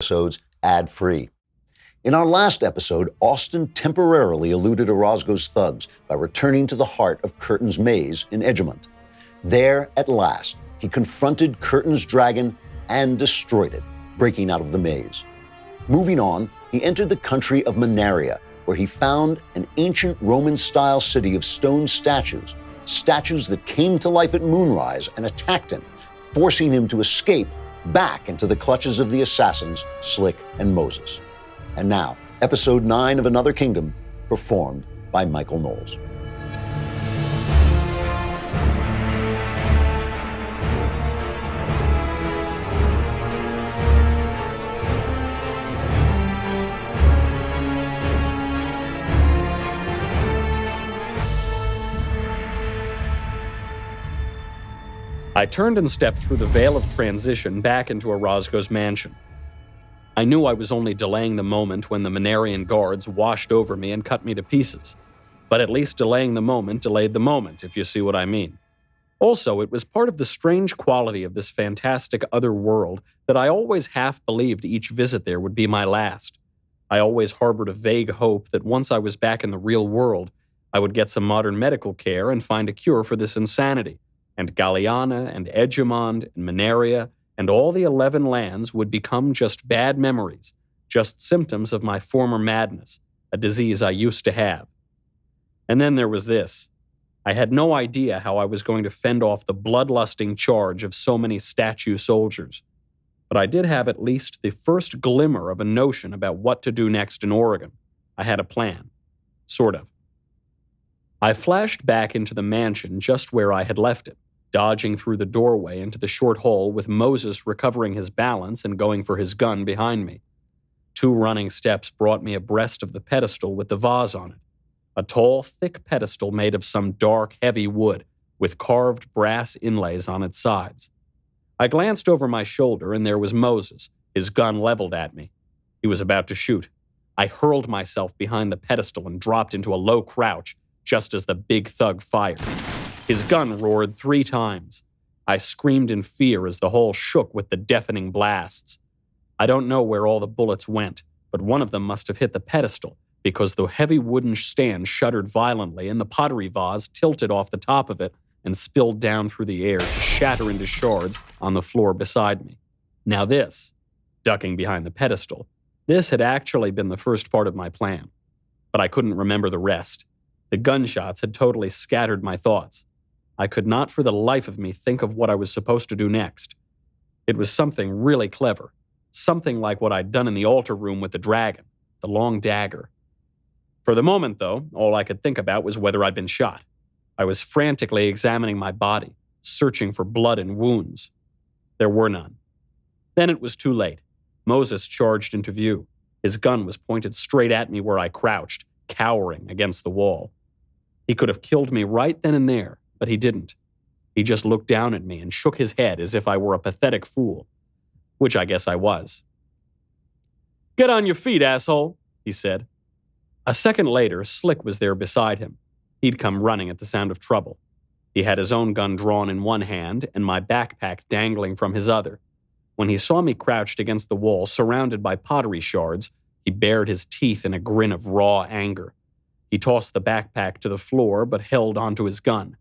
Episodes ad-free. In our last episode, Austin temporarily eluded Orosgo's thugs by returning to the heart of Curtin's maze in Edgemont. There, at last, he confronted Curtin's dragon and destroyed it, breaking out of the maze. Moving on, he entered the country of Manaria, where he found an ancient Roman-style city of stone statues that came to life at moonrise and attacked him, forcing him to escape back into the clutches of the assassins, Slick and Moses. And now, episode 9 of Another Kingdom, performed by Michael Knowles. I turned and stepped through the veil of transition back into Orosgo's mansion. I knew I was only delaying the moment when the Manarian guards washed over me and cut me to pieces. But at least delaying the moment delayed the moment, if you see what I mean. Also, it was part of the strange quality of this fantastic other world that I always half believed each visit there would be my last. I always harbored a vague hope that once I was back in the real world, I would get some modern medical care and find a cure for this insanity. And Galliana and Edgemont and Manaria and all the 11 lands would become just bad memories, just symptoms of my former madness, a disease I used to have. And then there was this. I had no idea how I was going to fend off the bloodlusting charge of so many statue soldiers. But I did have at least the first glimmer of a notion about what to do next in Oregon. I had a plan. Sort of. I flashed back into the mansion just where I had left it, dodging through the doorway into the short hall with Moses recovering his balance and going for his gun behind me. 2 running steps brought me abreast of the pedestal with the vase on it. A tall, thick pedestal made of some dark, heavy wood with carved brass inlays on its sides. I glanced over my shoulder and there was Moses, his gun leveled at me. He was about to shoot. I hurled myself behind the pedestal and dropped into a low crouch just as the big thug fired. His gun roared 3 times. I screamed in fear as the hall shook with the deafening blasts. I don't know where all the bullets went, but one of them must have hit the pedestal because the heavy wooden stand shuddered violently and the pottery vase tilted off the top of it and spilled down through the air to shatter into shards on the floor beside me. Now this, ducking behind the pedestal, this had actually been the first part of my plan. But I couldn't remember the rest. The gunshots had totally scattered my thoughts. I could not for the life of me think of what I was supposed to do next. It was something really clever. Something like what I'd done in the altar room with the dragon, the long dagger. For the moment, though, all I could think about was whether I'd been shot. I was frantically examining my body, searching for blood and wounds. There were none. Then it was too late. Moses charged into view. His gun was pointed straight at me where I crouched, cowering against the wall. He could have killed me right then and there, but he didn't. He just looked down at me and shook his head as if I were a pathetic fool, which I guess I was. "Get on your feet, asshole," he said. A second later, Slick was there beside him. He'd come running at the sound of trouble. He had his own gun drawn in one hand and my backpack dangling from his other. When he saw me crouched against the wall, surrounded by pottery shards, he bared his teeth in a grin of raw anger. He tossed the backpack to the floor but held onto his gun.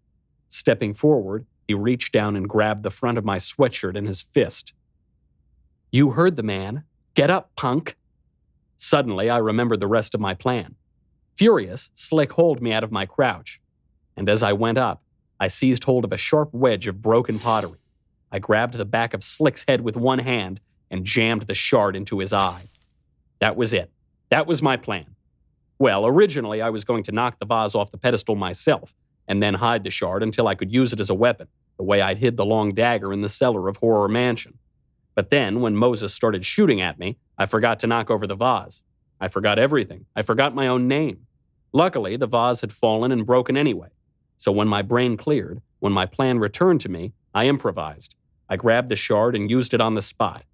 Stepping forward, he reached down and grabbed the front of my sweatshirt in his fist. "You heard the man. Get up, punk." Suddenly, I remembered the rest of my plan. Furious, Slick hauled me out of my crouch. And as I went up, I seized hold of a sharp wedge of broken pottery. I grabbed the back of Slick's head with one hand and jammed the shard into his eye. That was it. That was my plan. Well, originally I was going to knock the vase off the pedestal myself, and then hide the shard until I could use it as a weapon, the way I'd hid the long dagger in the cellar of Horror Mansion. But then, when Moses started shooting at me, I forgot to knock over the vase. I forgot everything. I forgot my own name. Luckily, the vase had fallen and broken anyway. So when my brain cleared, when my plan returned to me, I improvised. I grabbed the shard and used it on the spot.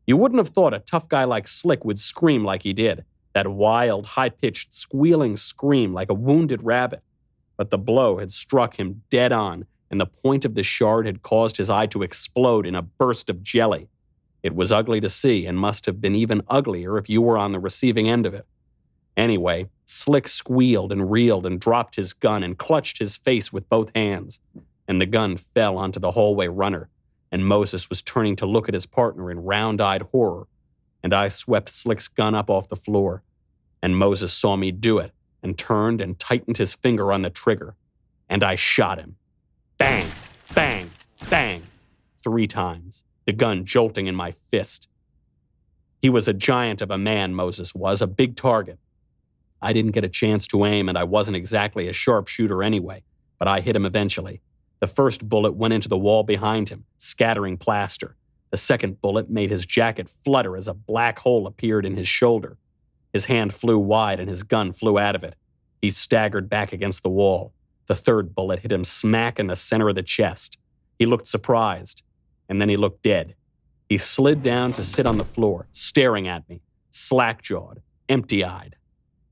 You wouldn't have thought a tough guy like Slick would scream like he did, that wild, high-pitched, squealing scream like a wounded rabbit. But the blow had struck him dead on, and the point of the shard had caused his eye to explode in a burst of jelly. It was ugly to see and must have been even uglier if you were on the receiving end of it. Anyway, Slick squealed and reeled and dropped his gun and clutched his face with both hands, and the gun fell onto the hallway runner, and Moses was turning to look at his partner in round-eyed horror, and I swept Slick's gun up off the floor, and Moses saw me do it and turned and tightened his finger on the trigger, and I shot him. Bang, bang, bang, 3 times, the gun jolting in my fist. He was a giant of a man, Moses was, a big target. I didn't get a chance to aim, and I wasn't exactly a sharpshooter anyway, but I hit him eventually. The first bullet went into the wall behind him, scattering plaster. The second bullet made his jacket flutter as a black hole appeared in his shoulder. His hand flew wide and his gun flew out of it. He staggered back against the wall. The third bullet hit him smack in the center of the chest. He looked surprised, and then he looked dead. He slid down to sit on the floor, staring at me, slack-jawed, empty-eyed.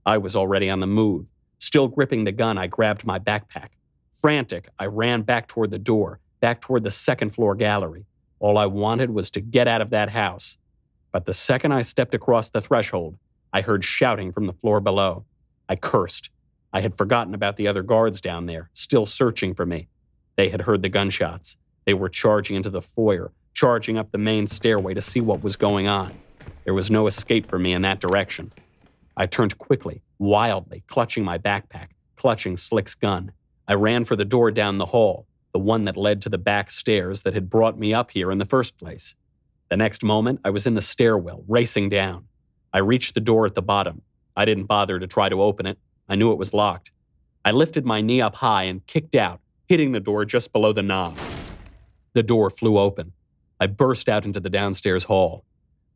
I was already on the move. Still gripping the gun, I grabbed my backpack. Frantic, I ran back toward the door, back toward the second-floor gallery. All I wanted was to get out of that house. But the second I stepped across the threshold, I heard shouting from the floor below. I cursed. I had forgotten about the other guards down there, still searching for me. They had heard the gunshots. They were charging into the foyer, charging up the main stairway to see what was going on. There was no escape for me in that direction. I turned quickly, wildly, clutching my backpack, clutching Slick's gun. I ran for the door down the hall, the one that led to the back stairs that had brought me up here in the first place. The next moment, I was in the stairwell, racing down. I reached the door at the bottom. I didn't bother to try to open it. I knew it was locked. I lifted my knee up high and kicked out, hitting the door just below the knob. The door flew open. I burst out into the downstairs hall.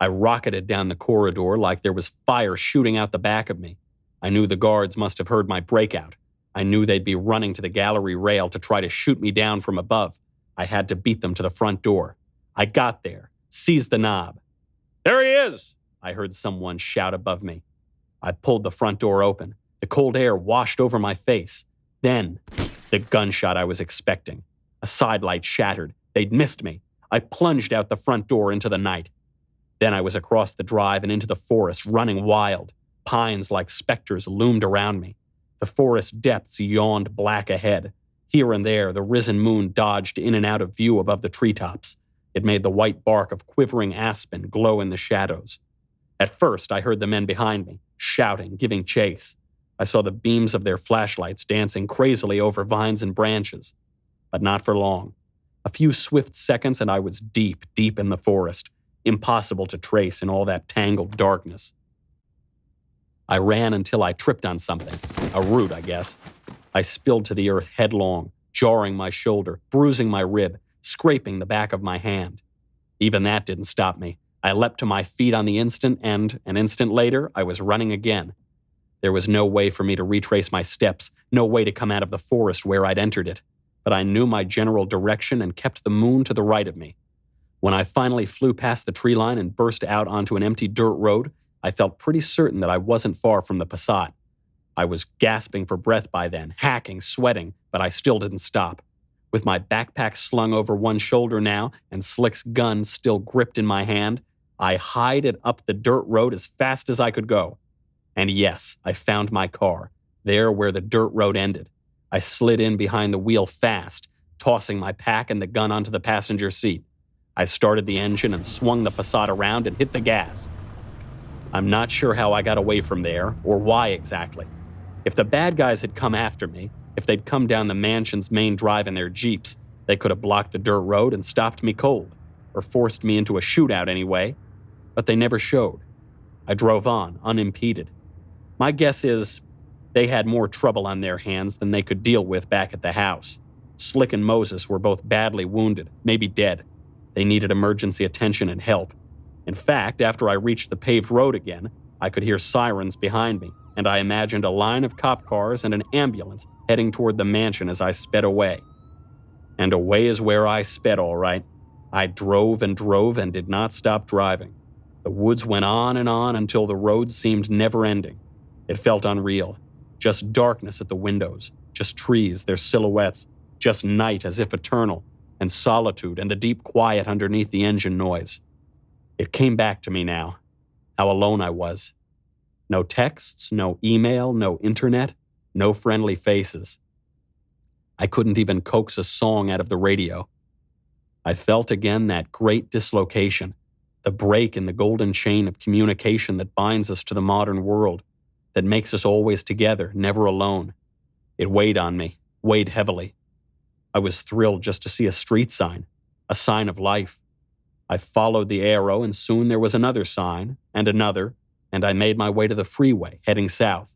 I rocketed down the corridor like there was fire shooting out the back of me. I knew the guards must have heard my breakout. I knew they'd be running to the gallery rail to try to shoot me down from above. I had to beat them to the front door. I got there, seized the knob. "There he is!" I heard someone shout above me. I pulled the front door open. The cold air washed over my face. Then, the gunshot I was expecting. A sidelight shattered. They'd missed me. I plunged out the front door into the night. Then I was across the drive and into the forest, running wild. Pines like specters loomed around me. The forest depths yawned black ahead. Here and there, the risen moon dodged in and out of view above the treetops. It made the white bark of quivering aspen glow in the shadows. At first, I heard the men behind me, shouting, giving chase. I saw the beams of their flashlights dancing crazily over vines and branches. But not for long. A few swift seconds and I was deep, deep in the forest, impossible to trace in all that tangled darkness. I ran until I tripped on something, a root, I guess. I spilled to the earth headlong, jarring my shoulder, bruising my rib, scraping the back of my hand. Even that didn't stop me. I leapt to my feet on the instant, and an instant later, I was running again. There was no way for me to retrace my steps, no way to come out of the forest where I'd entered it. But I knew my general direction and kept the moon to the right of me. When I finally flew past the tree line and burst out onto an empty dirt road, I felt pretty certain that I wasn't far from the Passat. I was gasping for breath by then, hacking, sweating, but I still didn't stop. With my backpack slung over one shoulder now and Slick's gun still gripped in my hand, I hied it up the dirt road as fast as I could go. And yes, I found my car, there where the dirt road ended. I slid in behind the wheel fast, tossing my pack and the gun onto the passenger seat. I started the engine and swung the Passat around and hit the gas. I'm not sure how I got away from there, or why exactly. If the bad guys had come after me, if they'd come down the mansion's main drive in their jeeps, they could have blocked the dirt road and stopped me cold, or forced me into a shootout anyway. But they never showed. I drove on, unimpeded. My guess is they had more trouble on their hands than they could deal with back at the house. Slick and Moses were both badly wounded, maybe dead. They needed emergency attention and help. In fact, after I reached the paved road again, I could hear sirens behind me, and I imagined a line of cop cars and an ambulance heading toward the mansion as I sped away. And away is where I sped, all right. I drove and did not stop driving. The woods went on until the road seemed never-ending. It felt unreal. Just darkness at the windows, just trees, their silhouettes, just night as if eternal, and solitude and the deep quiet underneath the engine noise. It came back to me now, how alone I was. No texts, no email, no internet, no friendly faces. I couldn't even coax a song out of the radio. I felt again that great dislocation, the break in the golden chain of communication that binds us to the modern world, that makes us always together, never alone. It weighed on me, weighed heavily. I was thrilled just to see a street sign, a sign of life. I followed the arrow, and soon there was another sign, and I made my way to the freeway, heading south.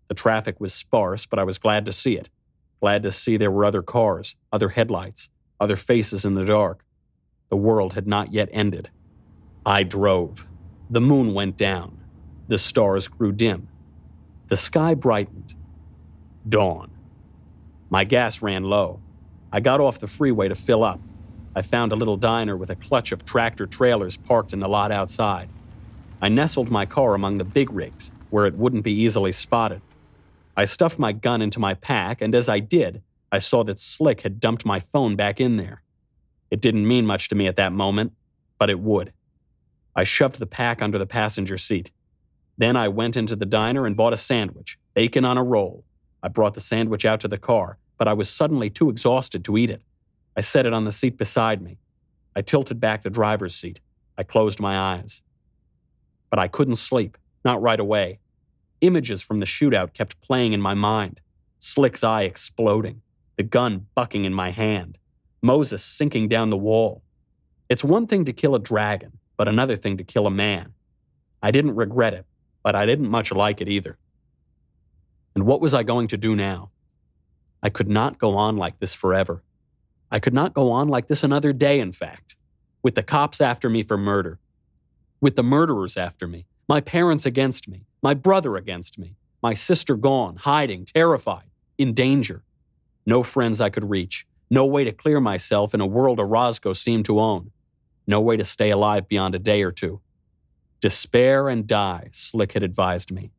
The traffic was sparse, but I was glad to see it. Glad to see there were other cars, other headlights, other faces in the dark. The world had not yet ended. I drove. The moon went down. The stars grew dim. The sky brightened. Dawn. My gas ran low. I got off the freeway to fill up. I found a little diner with a clutch of tractor trailers parked in the lot outside. I nestled my car among the big rigs, where it wouldn't be easily spotted. I stuffed my gun into my pack, and as I did, I saw that Slick had dumped my phone back in there. It didn't mean much to me at that moment, but it would. I shoved the pack under the passenger seat. Then I went into the diner and bought a sandwich, bacon on a roll. I brought the sandwich out to the car, but I was suddenly too exhausted to eat it. I set it on the seat beside me. I tilted back the driver's seat. I closed my eyes. But I couldn't sleep, not right away. Images from the shootout kept playing in my mind. Slick's eye exploding, the gun bucking in my hand, Moses sinking down the wall. It's one thing to kill a dragon, but another thing to kill a man. I didn't regret it, but I didn't much like it either. And what was I going to do now? I could not go on like this forever. I could not go on like this another day, in fact, with the cops after me for murder, with the murderers after me, my parents against me, my brother against me, my sister gone, hiding, terrified, in danger. No friends I could reach, no way to clear myself in a world Orosgo seemed to own, no way to stay alive beyond a day or two. Despair and die, Slick had advised me.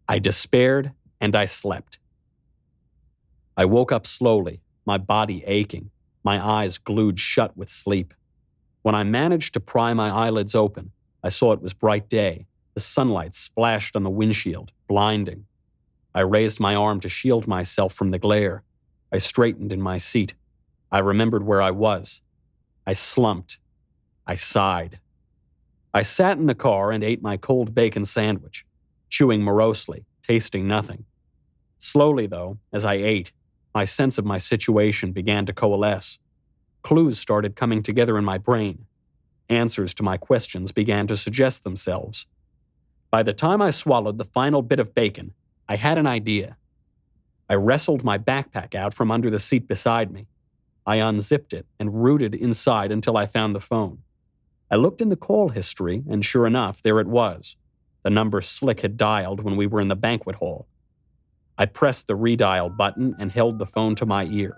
I despaired and I slept. I woke up slowly, my body aching, my eyes glued shut with sleep. When I managed to pry my eyelids open, I saw it was bright day. The sunlight splashed on the windshield, blinding. I raised my arm to shield myself from the glare. I straightened in my seat. I remembered where I was. I slumped. I sighed. I sat in the car and ate my cold bacon sandwich, chewing morosely, tasting nothing. Slowly, though, as I ate, my sense of my situation began to coalesce. Clues started coming together in my brain. Answers to my questions began to suggest themselves. By the time I swallowed the final bit of bacon, I had an idea. I wrestled my backpack out from under the seat beside me. I unzipped it and rooted inside until I found the phone. I looked in the call history, and sure enough, there it was, the number Slick had dialed when we were in the banquet hall. I pressed the redial button and held the phone to my ear.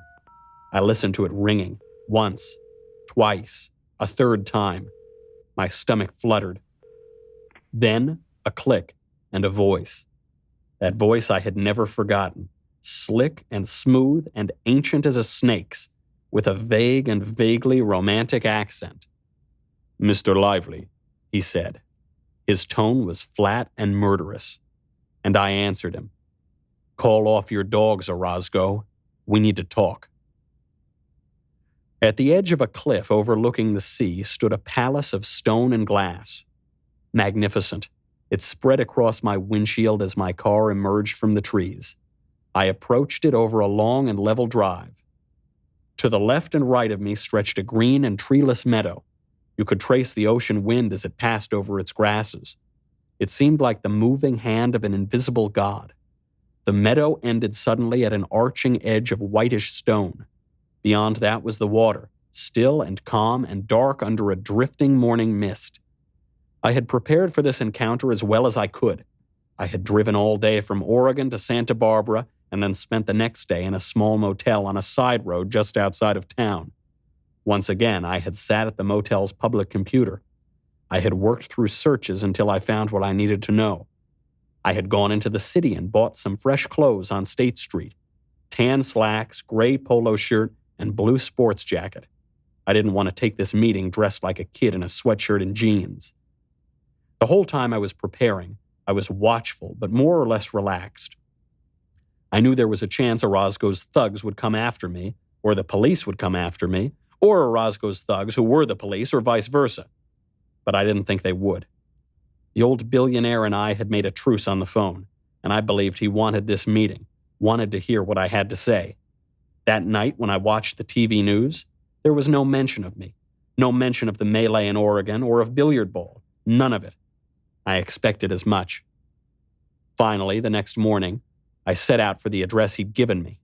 I listened to it ringing, once, twice, a third time. My stomach fluttered. Then, a click and a voice. That voice I had never forgotten, slick and smooth and ancient as a snake's, with a vague and vaguely romantic accent. "Mr. Lively," he said. His tone was flat and murderous. And I answered him. "Call off your dogs, Orosgo. We need to talk." At the edge of a cliff overlooking the sea stood a palace of stone and glass. Magnificent. It spread across my windshield as my car emerged from the trees. I approached it over a long and level drive. To the left and right of me stretched a green and treeless meadow. You could trace the ocean wind as it passed over its grasses. It seemed like the moving hand of an invisible god. The meadow ended suddenly at an arching edge of whitish stone. Beyond that was the water, still and calm and dark under a drifting morning mist. I had prepared for this encounter as well as I could. I had driven all day from Oregon to Santa Barbara and then spent the next day in a small motel on a side road just outside of town. Once again, I had sat at the motel's public computer. I had worked through searches until I found what I needed to know. I had gone into the city and bought some fresh clothes on State Street. Tan slacks, gray polo shirt, and blue sports jacket. I didn't want to take this meeting dressed like a kid in a sweatshirt and jeans. The whole time I was preparing, I was watchful but more or less relaxed. I knew there was a chance Orozco's thugs would come after me, or the police would come after me, or Orozco's thugs who were the police, or vice versa. But I didn't think they would. The old billionaire and I had made a truce on the phone, and I believed he wanted this meeting, wanted to hear what I had to say. That night when I watched the TV news, there was no mention of me, no mention of the melee in Oregon or of billiard ball, none of it. I expected as much. Finally, the next morning, I set out for the address he'd given me.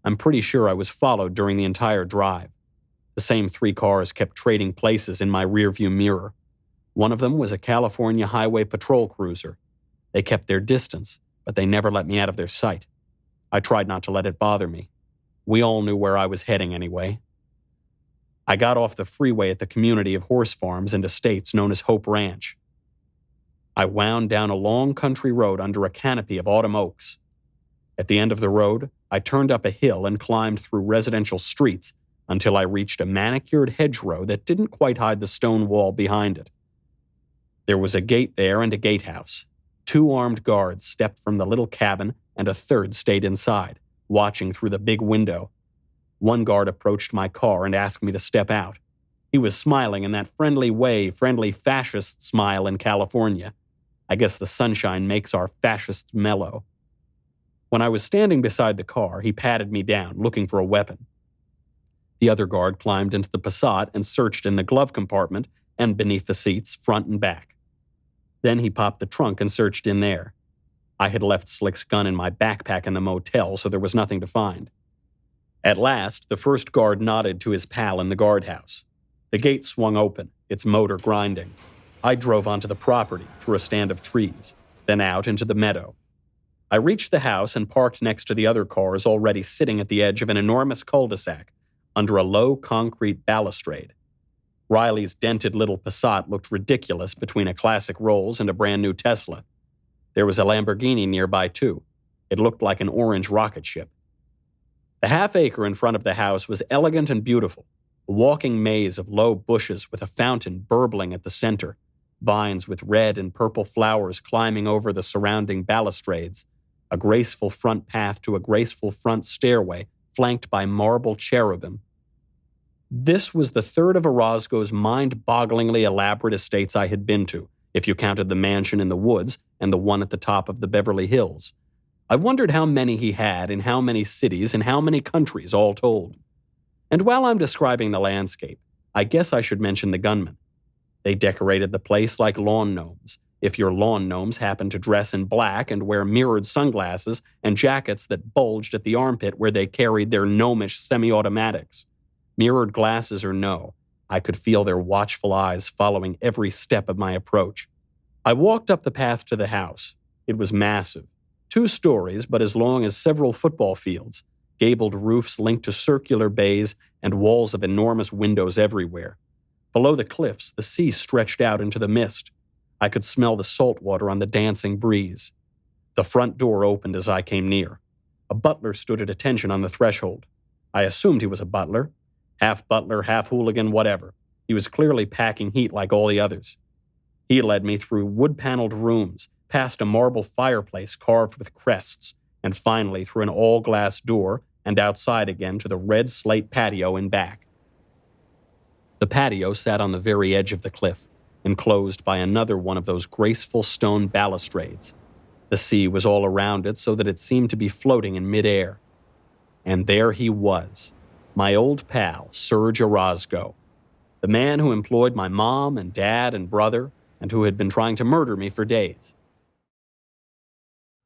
I'm pretty sure I was followed during the entire drive. The same 3 cars kept trading places in my rearview mirror. One of them was a California Highway Patrol cruiser. They kept their distance, but they never let me out of their sight. I tried not to let it bother me. We all knew where I was heading anyway. I got off the freeway at the community of horse farms and estates known as Hope Ranch. I wound down a long country road under a canopy of autumn oaks. At the end of the road, I turned up a hill and climbed through residential streets until I reached a manicured hedgerow that didn't quite hide the stone wall behind it. There was a gate there and a gatehouse. 2 armed guards stepped from the little cabin and a third stayed inside, watching through the big window. One guard approached my car and asked me to step out. He was smiling in that friendly fascist smile in California. I guess the sunshine makes our fascists mellow. When I was standing beside the car, he patted me down, looking for a weapon. The other guard climbed into the Passat and searched in the glove compartment and beneath the seats, front and back. Then he popped the trunk and searched in there. I had left Slick's gun in my backpack in the motel, so there was nothing to find. At last, the first guard nodded to his pal in the guardhouse. The gate swung open, its motor grinding. I drove onto the property, through a stand of trees, then out into the meadow. I reached the house and parked next to the other cars already sitting at the edge of an enormous cul-de-sac, under a low concrete balustrade. Riley's dented little Passat looked ridiculous between a classic Rolls and a brand new Tesla. There was a Lamborghini nearby, too. It looked like an orange rocket ship. The half-acre in front of the house was elegant and beautiful, a walking maze of low bushes with a fountain burbling at the center, vines with red and purple flowers climbing over the surrounding balustrades, a graceful front path to a graceful front stairway flanked by marble cherubim. This was the third of Orozco's mind-bogglingly elaborate estates I had been to, if you counted the mansion in the woods and the one at the top of the Beverly Hills. I wondered how many he had in how many cities and how many countries all told. And while I'm describing the landscape, I guess I should mention the gunmen. They decorated the place like lawn gnomes, if your lawn gnomes happened to dress in black and wear mirrored sunglasses and jackets that bulged at the armpit where they carried their gnomish semi-automatics. Mirrored glasses or no, I could feel their watchful eyes following every step of my approach. I walked up the path to the house. It was massive. 2 stories, but as long as several football fields, gabled roofs linked to circular bays and walls of enormous windows everywhere. Below the cliffs, the sea stretched out into the mist. I could smell the salt water on the dancing breeze. The front door opened as I came near. A butler stood at attention on the threshold. I assumed he was a butler. Half butler, half hooligan, whatever. He was clearly packing heat like all the others. He led me through wood-paneled rooms, past a marble fireplace carved with crests, and finally through an all-glass door and outside again to the red slate patio in back. The patio sat on the very edge of the cliff, enclosed by another one of those graceful stone balustrades. The sea was all around it so that it seemed to be floating in midair. And there he was, my old pal, Serge Orozgo, the man who employed my mom and dad and brother, and who had been trying to murder me for days.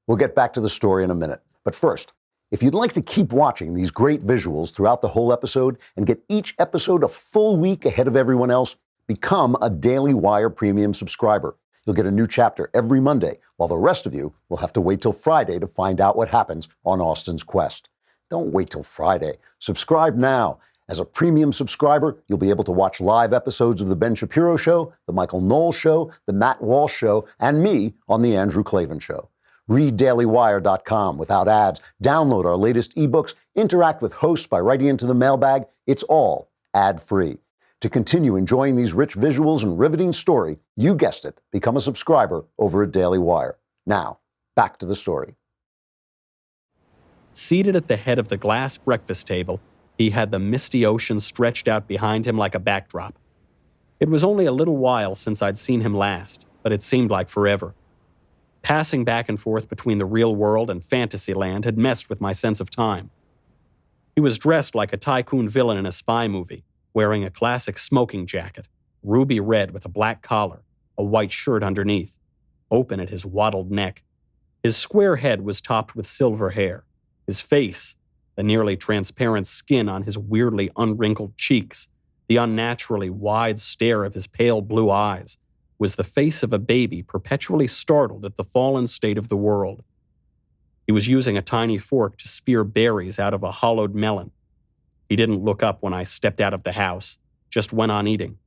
We'll get back to the story in a minute. But first, if you'd like to keep watching these great visuals throughout the whole episode and get each episode a full week ahead of everyone else, become a Daily Wire Premium subscriber. You'll get a new chapter every Monday, while the rest of you will have to wait till Friday to find out what happens on Austin's quest. Don't wait till Friday. Subscribe now. As a premium subscriber, you'll be able to watch live episodes of The Ben Shapiro Show, The Michael Knowles Show, The Matt Walsh Show, and me on The Andrew Klavan Show. Read dailywire.com without ads, download our latest ebooks, interact with hosts by writing into the mailbag. It's all ad-free. To continue enjoying these rich visuals and riveting story, you guessed it, become a subscriber over at Daily Wire. Now, back to the story. Seated at the head of the glass breakfast table, he had the misty ocean stretched out behind him like a backdrop. It was only a little while since I'd seen him last, but it seemed like forever. Passing back and forth between the real world and fantasy land had messed with my sense of time. He was dressed like a tycoon villain in a spy movie, wearing a classic smoking jacket, ruby red with a black collar, a white shirt underneath, open at his waddled neck. His square head was topped with silver hair. His face, the nearly transparent skin on his weirdly unwrinkled cheeks, the unnaturally wide stare of his pale blue eyes, was the face of a baby perpetually startled at the fallen state of the world. He was using a tiny fork to spear berries out of a hollowed melon. He didn't look up when I stepped out of the house, just went on eating.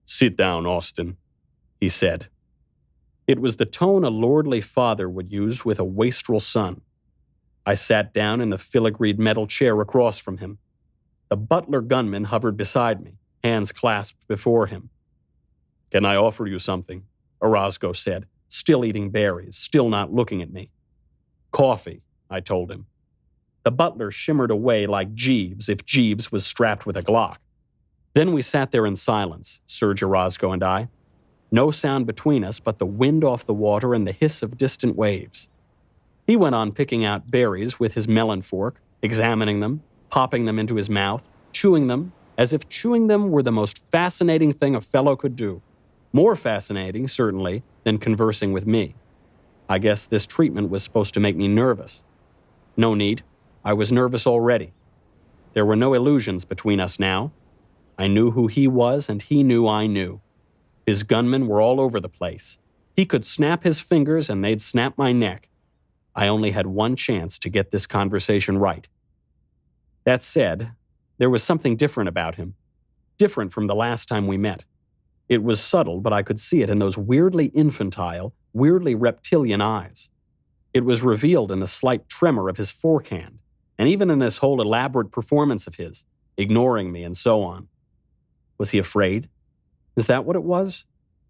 "Sit down, Austin," he said. It was the tone a lordly father would use with a wastrel son. I sat down in the filigreed metal chair across from him. The butler gunman hovered beside me, hands clasped before him. "Can I offer you something?" Orosgo said, still eating berries, still not looking at me. "Coffee," I told him. The butler shimmered away like Jeeves if Jeeves was strapped with a Glock. Then we sat there in silence, Serge Orosgo and I. No sound between us but the wind off the water and the hiss of distant waves. He went on picking out berries with his melon fork, examining them, popping them into his mouth, chewing them, as if chewing them were the most fascinating thing a fellow could do. More fascinating, certainly, than conversing with me. I guess this treatment was supposed to make me nervous. No need. I was nervous already. There were no illusions between us now. I knew who he was, and he knew I knew. His gunmen were all over the place. He could snap his fingers, and they'd snap my neck. I only had one chance to get this conversation right. That said, there was something different about him. Different from the last time we met. It was subtle, but I could see it in those weirdly infantile, weirdly reptilian eyes. It was revealed in the slight tremor of his forehand, and even in this whole elaborate performance of his, ignoring me and so on. Was he afraid? Is that what it was?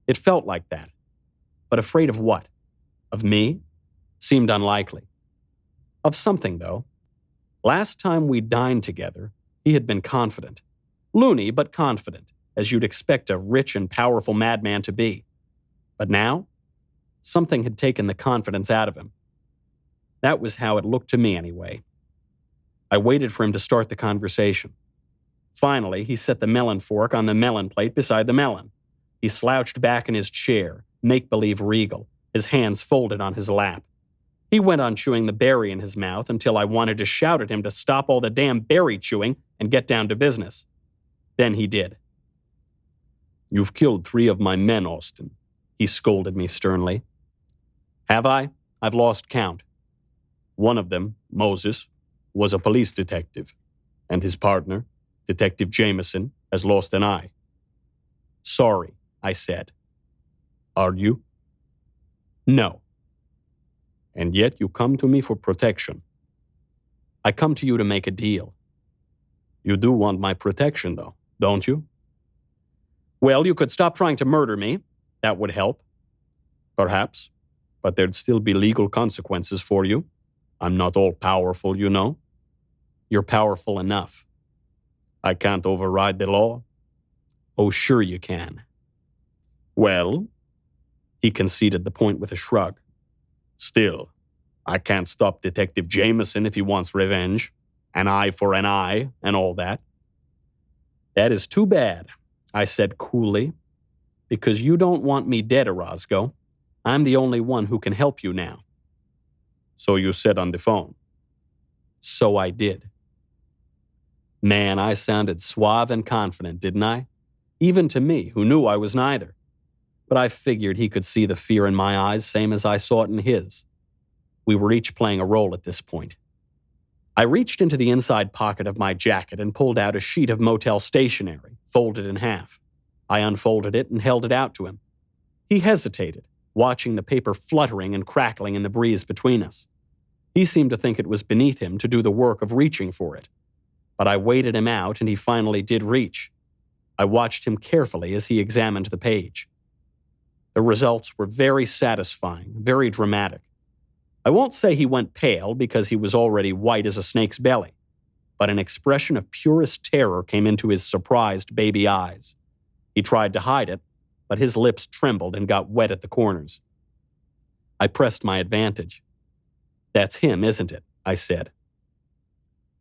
It felt like that. But afraid of what? Of me? Seemed unlikely. Of something, though. Last time we dined together, he had been confident. Loony, but confident, as you'd expect a rich and powerful madman to be. But now, something had taken the confidence out of him. That was how it looked to me, anyway. I waited for him to start the conversation. Finally, he set the melon fork on the melon plate beside the melon. He slouched back in his chair, make-believe regal, his hands folded on his lap. He went on chewing the berry in his mouth until I wanted to shout at him to stop all the damn berry chewing and get down to business. Then he did. "You've killed 3 of my men, Austin," he scolded me sternly. "Have I? I've lost count. One of them, Moses, was a police detective, and his partner, Detective Jameson, has lost an eye." "Sorry," I said. "Are you?" "No." "And yet you come to me for protection." "I come to you to make a deal." "You do want my protection, though, don't you?" "Well, you could stop trying to murder me. That would help." "Perhaps, but there'd still be legal consequences for you. I'm not all-powerful, you know." "You're powerful enough." "I can't override the law." "Oh, sure you can." "Well," he conceded the point with a shrug. "Still, I can't stop Detective Jameson if he wants revenge. An eye for an eye, and all that." "That is too bad," I said coolly, "because you don't want me dead, Orosgo. I'm the only one who can help you now." "So you said on the phone." "So I did." Man, I sounded suave and confident, didn't I? Even to me, who knew I was neither. But I figured he could see the fear in my eyes, same as I saw it in his. We were each playing a role at this point. I reached into the inside pocket of my jacket and pulled out a sheet of motel stationery, folded in half. I unfolded it and held it out to him. He hesitated, watching the paper fluttering and crackling in the breeze between us. He seemed to think it was beneath him to do the work of reaching for it. But I waited him out, and he finally did reach. I watched him carefully as he examined the page. The results were very satisfying, very dramatic. I won't say he went pale because he was already white as a snake's belly, but an expression of purest terror came into his surprised baby eyes. He tried to hide it, but his lips trembled and got wet at the corners. I pressed my advantage. "That's him, isn't it?" I said.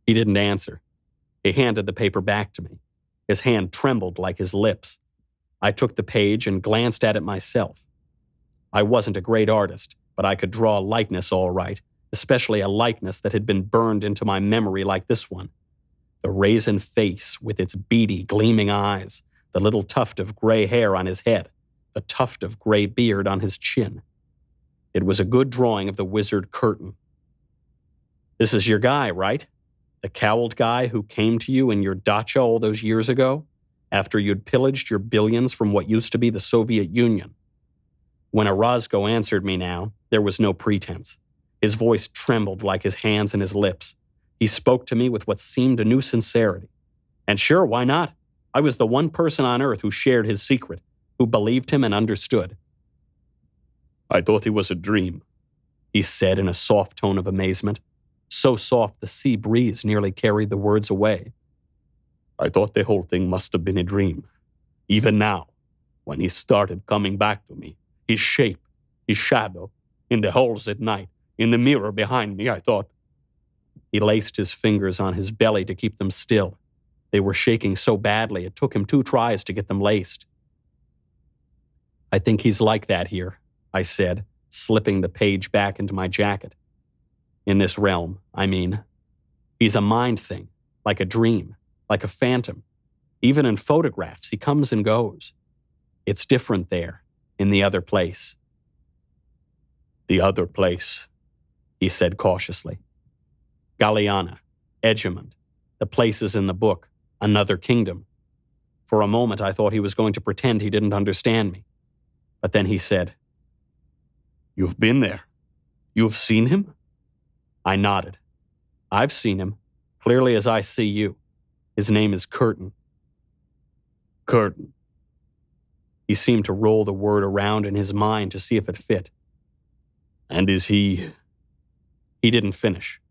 He didn't answer. He handed the paper back to me. His hand trembled like his lips. I took the page and glanced at it myself. I wasn't a great artist, but I could draw a likeness all right, especially a likeness that had been burned into my memory like this one. The raisin face with its beady, gleaming eyes, the little tuft of gray hair on his head, the tuft of gray beard on his chin. It was a good drawing of the wizard Curtin. "This is your guy, right? The cowled guy who came to you in your dacha all those years ago, after you'd pillaged your billions from what used to be the Soviet Union." When Orosgo answered me now, there was no pretense. His voice trembled like his hands and his lips. He spoke to me with what seemed a new sincerity. And sure, why not? I was the one person on earth who shared his secret, who believed him and understood. "I thought it was a dream," he said in a soft tone of amazement. So soft the sea breeze nearly carried the words away. "I thought the whole thing must have been a dream. Even now, when he started coming back to me, his shape, his shadow, in the halls at night, in the mirror behind me, I thought..." He laced his fingers on his belly to keep them still. They were shaking so badly it took him 2 tries to get them laced. "I think he's like that here," I said, slipping the page back into my jacket. "In this realm, I mean. He's a mind thing, like a dream, like a phantom. Even in photographs, he comes and goes. It's different there, in the other place." "The other place," he said cautiously. "Galliana, Egmont, the places in the book, another kingdom." For a moment, I thought he was going to pretend he didn't understand me. But then he said, "You've been there? You've seen him?" I nodded. "I've seen him, clearly as I see you. His name is Curtin." "Curtin." He seemed to roll the word around in his mind to see if it fit. "And is he..." He didn't finish.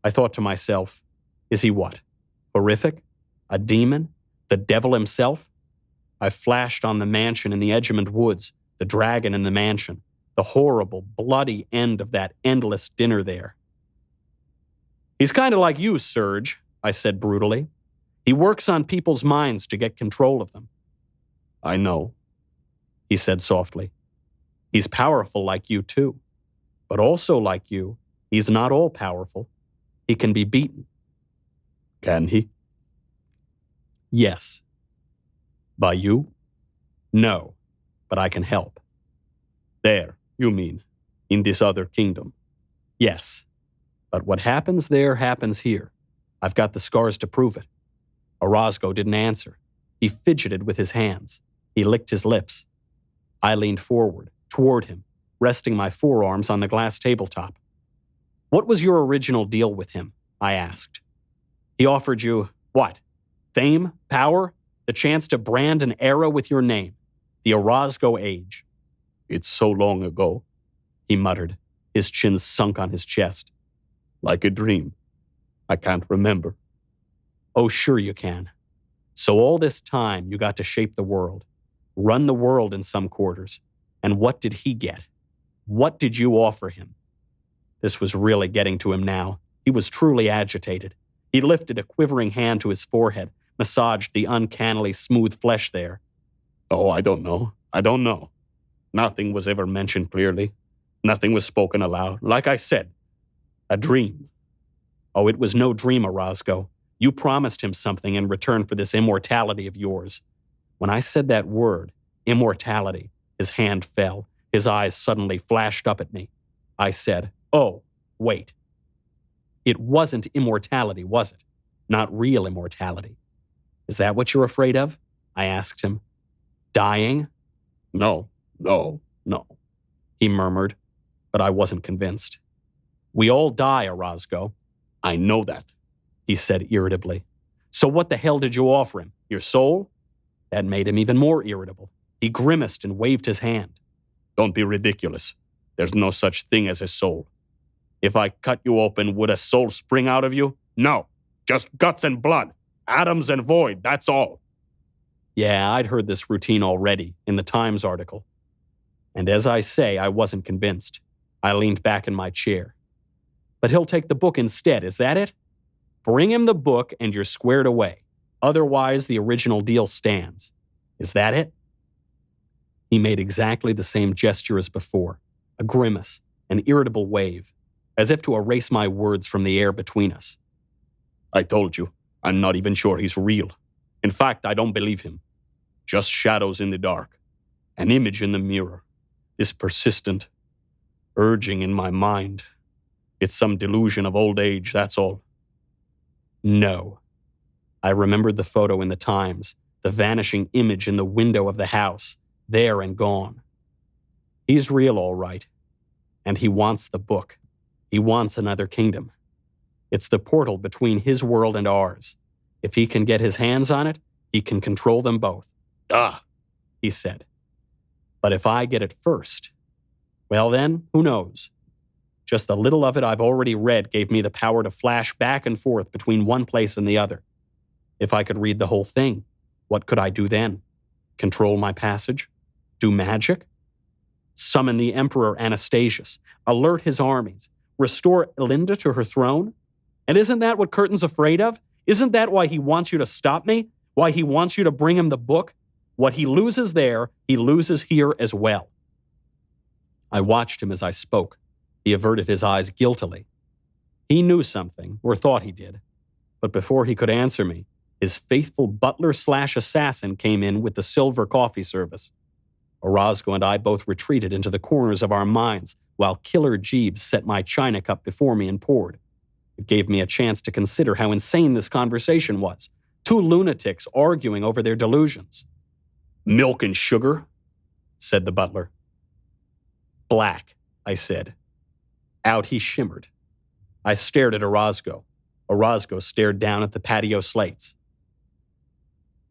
I thought to myself, is he what? Horrific? A demon? The devil himself? I flashed on the mansion in the Egmont woods, the dragon in the mansion, the horrible, bloody end of that endless dinner there. "He's kind of like you, Serge," I said brutally. "He works on people's minds to get control of them." "I know," he said softly. "He's powerful like you too. But also like you, he's not all powerful. He can be beaten." "Can he?" "Yes." "By you?" "No, but I can help." "There, you mean, in this other kingdom?" "Yes. But what happens there happens here. I've got the scars to prove it." Orosgo didn't answer. He fidgeted with his hands. He licked his lips. I leaned forward, toward him, resting my forearms on the glass tabletop. "What was your original deal with him?" I asked. "He offered you, what? Fame? Power? The chance to brand an era with your name. The Orosgo age." "It's so long ago," he muttered, his chin sunk on his chest. "Like a dream. I can't remember." "Oh, sure you can. So all this time you got to shape the world, run the world in some quarters. And what did he get? What did you offer him?" This was really getting to him now. He was truly agitated. He lifted a quivering hand to his forehead, massaged the uncannily smooth flesh there. "Oh, I don't know. I don't know. Nothing was ever mentioned clearly. Nothing was spoken aloud. Like I said, a dream." "Oh, it was no dream, Orosgo. You promised him something in return for this immortality of yours." When I said that word, immortality, his hand fell. His eyes suddenly flashed up at me. I said, "Oh, wait. It wasn't immortality, was it? Not real immortality. Is that what you're afraid of?" I asked him. "Dying?" No, no. He murmured, but I wasn't convinced. "We all die, Orosgo." "I know that," he said irritably. "So what the hell did you offer him? Your soul?" That made him even more irritable. He grimaced and waved his hand. Don't be ridiculous. There's no such thing as a soul. If I cut you open, would a soul spring out of you? No. Just guts and blood. Atoms and void, that's all. Yeah, I'd heard this routine already in the Times article. And as I say, I wasn't convinced. I leaned back in my chair. But he'll take the book instead, is that it? Bring him the book and you're squared away. Otherwise, the original deal stands. Is that it? He made exactly the same gesture as before, a grimace, an irritable wave, as if to erase my words from the air between us. I told you, I'm not even sure he's real. In fact, I don't believe him. Just shadows in the dark. An image in the mirror. This persistent urging in my mind. It's some delusion of old age, that's all. No. I remembered the photo in the Times, the vanishing image in the window of the house, there and gone. He's real, all right. And he wants the book. He wants another kingdom. It's the portal between his world and ours. If he can get his hands on it, he can control them both. He said. But if I get it first, well then, who knows? Just the little of it I've already read gave me the power to flash back and forth between one place and the other. If I could read the whole thing, what could I do then? Control my passage? Do magic? Summon the Emperor Anastasius, alert his armies, restore Elinda to her throne? And isn't that what Curtin's afraid of? Isn't that why he wants you to stop me? Why he wants you to bring him the book? What he loses there, he loses here as well. I watched him as I spoke. He averted his eyes guiltily. He knew something, or thought he did. But before he could answer me, his faithful butler/assassin came in with the silver coffee service. Orosgo and I both retreated into the corners of our minds while Killer Jeeves set my china cup before me and poured. It gave me a chance to consider how insane this conversation was. Two lunatics arguing over their delusions. Milk and sugar, said the butler. Black, I said. Out he shimmered. I stared at Orosgo. Orosgo stared down at the patio slates.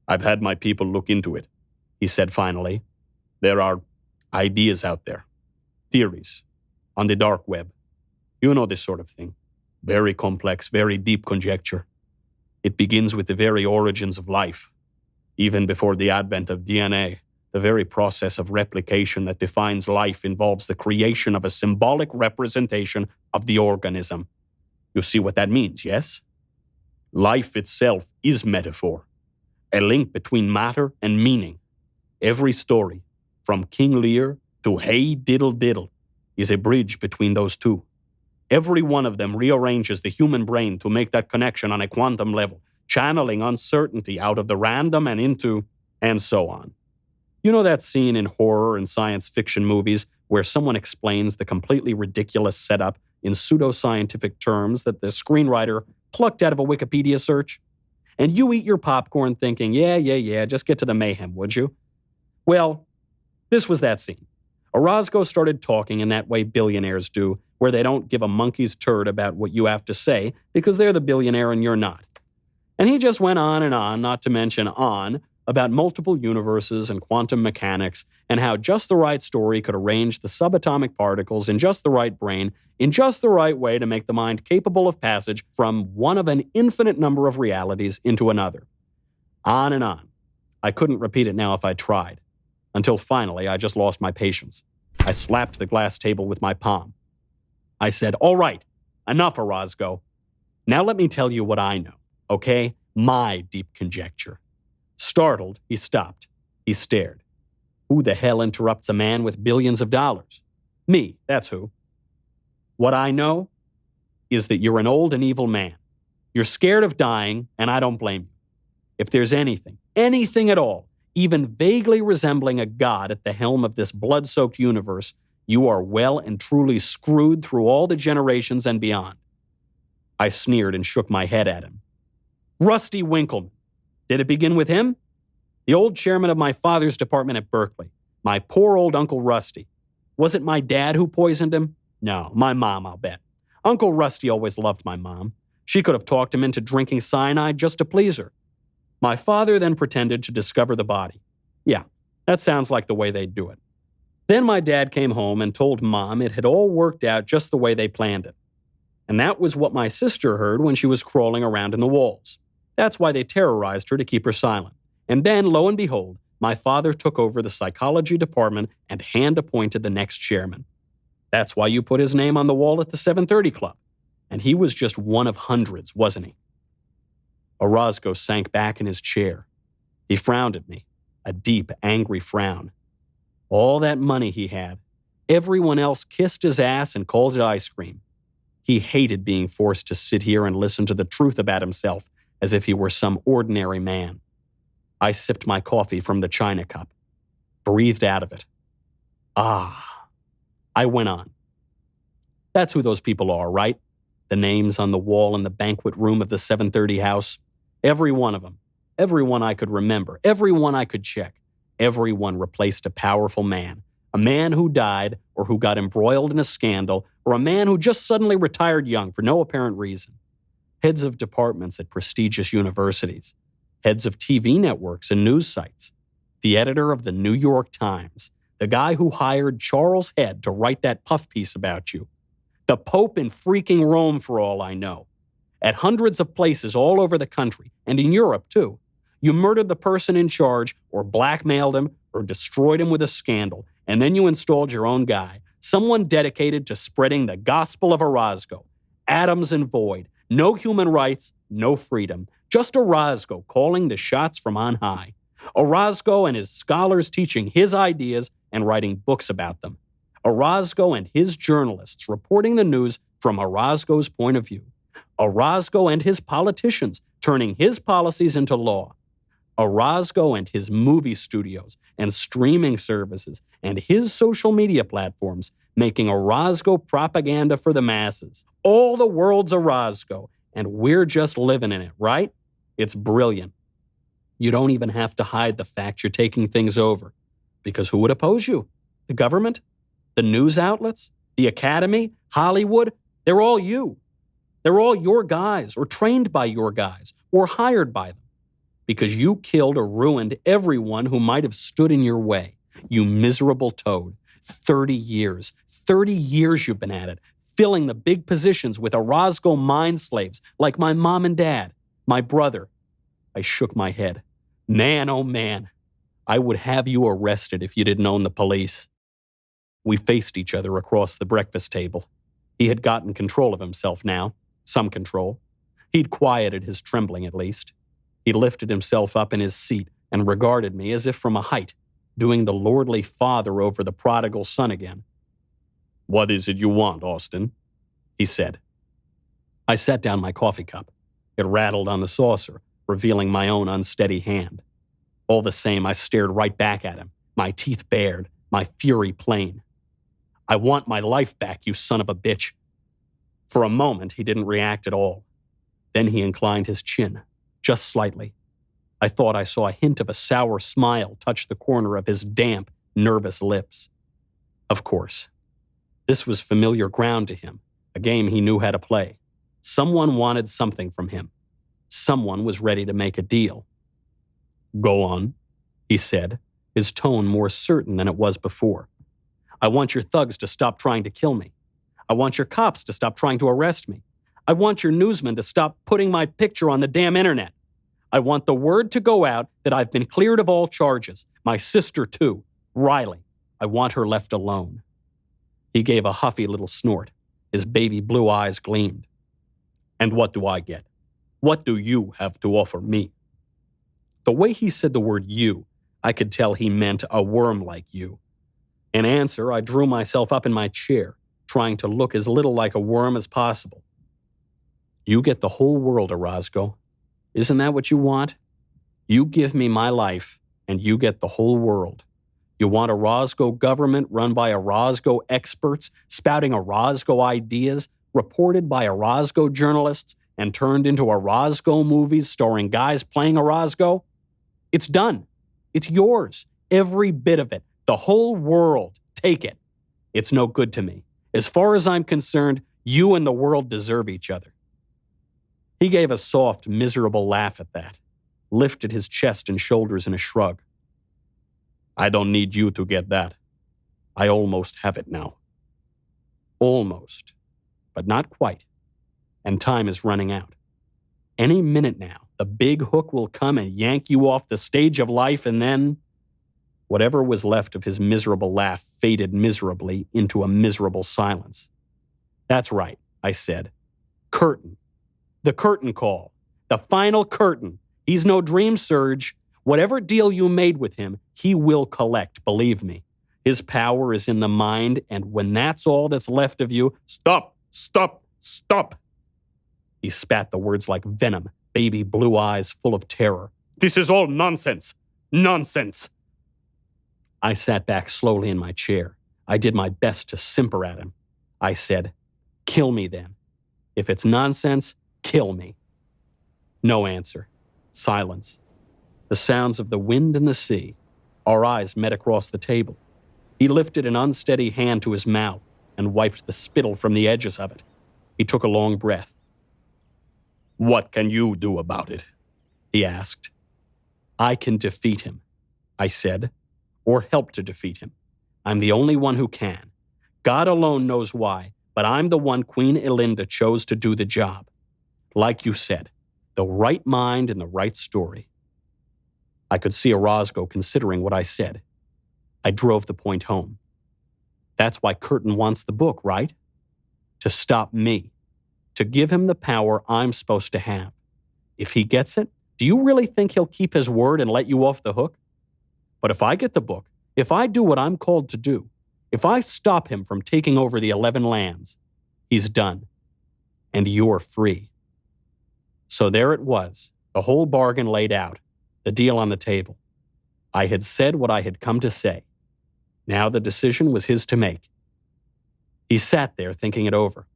I've had my people look into it, he said finally. There are ideas out there, theories, on the dark web. You know this sort of thing. Very complex, very deep conjecture. It begins with the very origins of life. Even before the advent of DNA, the very process of replication that defines life involves the creation of a symbolic representation of the organism. You see what that means, yes? Life itself is metaphor, a link between matter and meaning. Every story, from King Lear to Hey Diddle Diddle, is a bridge between those two. Every one of them rearranges the human brain to make that connection on a quantum level, channeling uncertainty out of the random and into, and so on. You know that scene in horror and science fiction movies where someone explains the completely ridiculous setup in pseudoscientific terms that the screenwriter plucked out of a Wikipedia search? And you eat your popcorn thinking, yeah, just get to the mayhem, would you? Well, this was that scene. Orosgo started talking in that way billionaires do, where they don't give a monkey's turd about what you have to say because they're the billionaire and you're not. And he just went on and on, not to mention on, about multiple universes and quantum mechanics and how just the right story could arrange the subatomic particles in just the right brain, in just the right way to make the mind capable of passage from one of an infinite number of realities into another. On and on. I couldn't repeat it now if I tried. Until finally, I just lost my patience. I slapped the glass table with my palm. I said, all right, enough, Orosgo. Now let me tell you what I know, okay? My deep conjecture. Startled, he stopped. He stared. Who the hell interrupts a man with billions of dollars? Me, that's who. What I know is that you're an old and evil man. You're scared of dying, and I don't blame you. If there's anything at all, even vaguely resembling a god at the helm of this blood-soaked universe, you are well and truly screwed through all the generations and beyond. I sneered and shook my head at him. Rusty Winkleman. Did it begin with him? The old chairman of my father's department at Berkeley. My poor old Uncle Rusty. Was it my dad who poisoned him? No, my mom, I'll bet. Uncle Rusty always loved my mom. She could have talked him into drinking cyanide just to please her. My father then pretended to discover the body. Yeah, that sounds like the way they'd do it. Then my dad came home and told Mom it had all worked out just the way they planned it. And that was what my sister heard when she was crawling around in the walls. That's why they terrorized her to keep her silent. And then, lo and behold, my father took over the psychology department and hand-appointed the next chairman. That's why you put his name on the wall at the 730 Club. And he was just one of hundreds, wasn't he? Orosgo sank back in his chair. He frowned at me, a deep, angry frown. All that money he had. Everyone else kissed his ass and called it ice cream. He hated being forced to sit here and listen to the truth about himself as if he were some ordinary man. I sipped my coffee from the china cup, breathed out of it. Ah. I went on. That's who those people are, right? The names on the wall in the banquet room of the 730 house. Every one of them. Everyone I could remember. Everyone I could check. Everyone replaced a powerful man. A man who died or who got embroiled in a scandal, or a man who just suddenly retired young for no apparent reason. Heads of departments at prestigious universities. Heads of TV networks and news sites. The editor of the New York Times. The guy who hired Charles Head to write that puff piece about you. The Pope in freaking Rome, for all I know. At hundreds of places all over the country, and in Europe, too. You murdered the person in charge, or blackmailed him, or destroyed him with a scandal, and then you installed your own guy, someone dedicated to spreading the gospel of Orosgo. Atoms and void, no human rights, no freedom. Just Orosgo calling the shots from on high. Orosgo and his scholars teaching his ideas and writing books about them. Orosgo and his journalists reporting the news from Orozgo's point of view. Orosgo and his politicians turning his policies into law. Orosgo and his movie studios and streaming services and his social media platforms making Orosgo propaganda for the masses. All the world's Orosgo, and we're just living in it, right? It's brilliant. You don't even have to hide the fact you're taking things over. Because who would oppose you? The government? The news outlets? The academy? Hollywood? They're all you. They're all your guys, or trained by your guys, or hired by them. Because you killed or ruined everyone who might have stood in your way. You miserable toad. 30 years. 30 years you've been at it, filling the big positions with Orosgo mind slaves like my mom and dad, my brother. I shook my head. Man, oh man, I would have you arrested if you didn't own the police. We faced each other across the breakfast table. He had gotten control of himself now, some control. He'd quieted his trembling at least. He lifted himself up in his seat and regarded me as if from a height, doing the lordly father over the prodigal son again. "What is it you want, Austin?" he said. I set down my coffee cup. It rattled on the saucer, revealing my own unsteady hand. All the same, I stared right back at him, my teeth bared, my fury plain. "I want my life back, you son of a bitch." For a moment, he didn't react at all. Then he inclined his chin, just slightly. I thought I saw a hint of a sour smile touch the corner of his damp, nervous lips. Of course. This was familiar ground to him, a game he knew how to play. Someone wanted something from him. Someone was ready to make a deal. "Go on," he said, his tone more certain than it was before. "I want your thugs to stop trying to kill me. I want your cops to stop trying to arrest me. I want your newsmen to stop putting my picture on the damn internet. I want the word to go out that I've been cleared of all charges. My sister, too. Riley. I want her left alone." He gave a huffy little snort. His baby blue eyes gleamed. "And what do I get? What do you have to offer me?" The way he said the word you, I could tell he meant a worm like you. In answer, I drew myself up in my chair, trying to look as little like a worm as possible. "You get the whole world, Orosgo. Isn't that what you want? You give me my life, and you get the whole world. You want a Orosgo government run by Orosgo experts, spouting Orosgo ideas, reported by Orosgo journalists, and turned into Orosgo movies starring guys playing Orosgo? It's done. It's yours. Every bit of it. The whole world. Take it. It's no good to me. As far as I'm concerned, you and the world deserve each other." He gave a soft, miserable laugh at that. lifted his chest and shoulders in a shrug. I don't need you to get that. I almost have it now. Almost, but not quite. And time is running out. Any minute now, the big hook will come and yank you off the stage of life, and then whatever was left of his miserable laugh faded miserably into a miserable silence. That's right, I said. Curtain. The curtain call. The final curtain. He's no dream surge. Whatever deal you made with him, he will collect, believe me. His power is in the mind, and when that's all that's left of you, Stop! Stop! Stop! He spat the words like venom, baby blue eyes full of terror. This is all nonsense! Nonsense! I sat back slowly in my chair. I did my best to simper at him. I said, kill me then. If it's nonsense, kill me. No answer. Silence. The sounds of the wind and the sea. Our eyes met across the table. He lifted an unsteady hand to his mouth and wiped the spittle from the edges of it. He took a long breath. What can you do about it? He asked. I can defeat him, I said, or help to defeat him. I'm the only one who can. God alone knows why, but I'm the one Queen Elinda chose to do the job. Like you said, the right mind and the right story. I could see Orosgo considering what I said. I drove the point home. That's why Curtin wants the book, right? To stop me. To give him the power I'm supposed to have. If he gets it, do you really think he'll keep his word and let you off the hook? But if I get the book, if I do what I'm called to do, if I stop him from taking over the 11 lands, he's done. And you're free. So there it was, the whole bargain laid out, the deal on the table. I had said what I had come to say. Now the decision was his to make. He sat there thinking it over.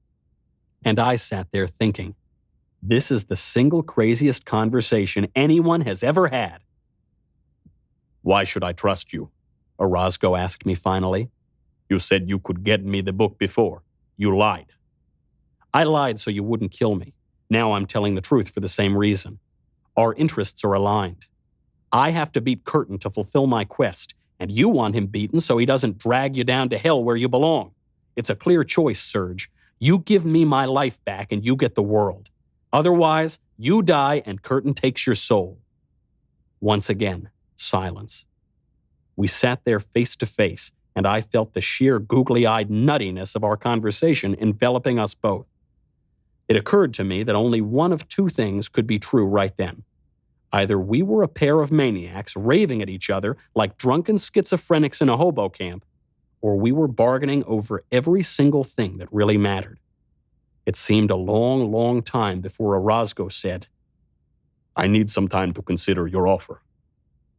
And I sat there thinking, this is the single craziest conversation anyone has ever had. Why should I trust you? Orosgo asked me finally. You said you could get me the book before. You lied. I lied so you wouldn't kill me. Now I'm telling the truth for the same reason. Our interests are aligned. I have to beat Curtin to fulfill my quest, and you want him beaten so he doesn't drag you down to hell where you belong. It's a clear choice, Serge. You give me my life back and you get the world. Otherwise, you die and Curtin takes your soul. Once again, silence. We sat there face to face, and I felt the sheer googly-eyed nuttiness of our conversation enveloping us both. It occurred to me that only one of two things could be true right then. Either we were a pair of maniacs raving at each other like drunken schizophrenics in a hobo camp, or we were bargaining over every single thing that really mattered. It seemed a long, long time before Orosgo said, I need some time to consider your offer.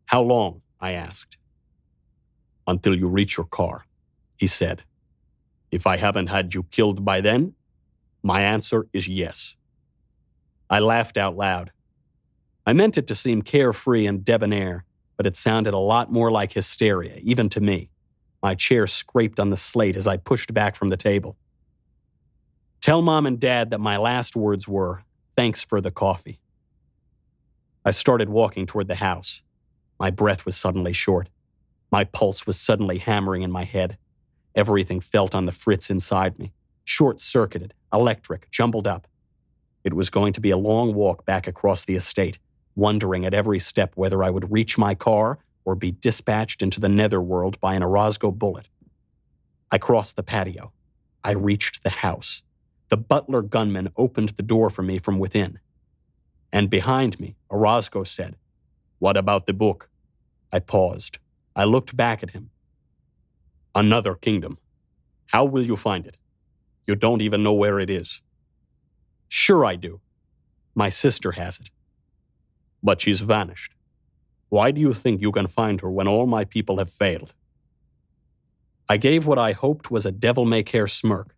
How long? I asked. Until you reach your car, he said. If I haven't had you killed by then, my answer is yes. I laughed out loud. I meant it to seem carefree and debonair, but it sounded a lot more like hysteria, even to me. My chair scraped on the slate as I pushed back from the table. Tell Mom and Dad that my last words were, thanks for the coffee. I started walking toward the house. My breath was suddenly short. My pulse was suddenly hammering in my head. Everything felt on the fritz inside me. Short-circuited, electric, jumbled up. It was going to be a long walk back across the estate, wondering at every step whether I would reach my car or be dispatched into the netherworld by an Orosgo bullet. I crossed the patio. I reached the house. The butler gunman opened the door for me from within. And behind me, Orosgo said, What about the book? I paused. I looked back at him. Another kingdom. How will you find it? You don't even know where it is. Sure I do. My sister has it. But she's vanished. Why do you think you can find her when all my people have failed? I gave what I hoped was a devil-may-care smirk.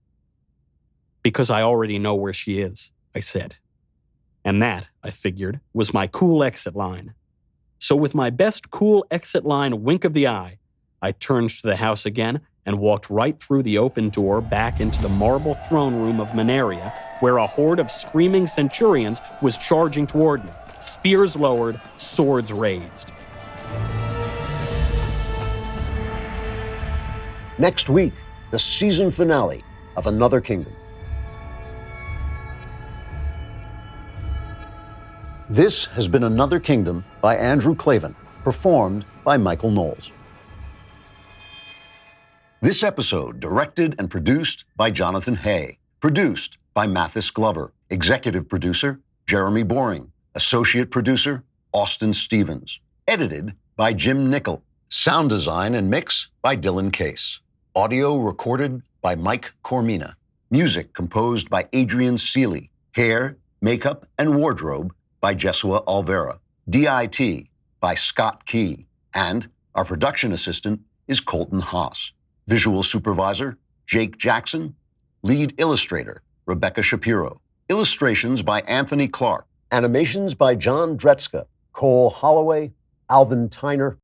Because I already know where she is, I said. And that, I figured, was my cool exit line. So with my best cool exit line wink of the eye, I turned to the house again and walked right through the open door back into the marble throne room of Mineria, where a horde of screaming centurions was charging toward me. spears lowered, swords raised. Next week, the season finale of Another Kingdom. This has been Another Kingdom by Andrew Klavan, performed by Michael Knowles. This episode directed and produced by Jonathan Hay, produced by Mathis Glover, executive producer Jeremy Boring, associate producer Austin Stevens, edited by Jim Nickel, sound design and mix by Dylan Case. Audio recorded by Mike Cormina. Music composed by Adrian Seeley. Hair, makeup, and wardrobe by Jesua Alvera. DIT by Scott Key. And our production assistant is Colton Haas. Visual supervisor, Jake Jackson. Lead illustrator, Rebecca Shapiro. Illustrations by Anthony Clark. Animations by John Dretzka, Cole Holloway, Alvin Tyner,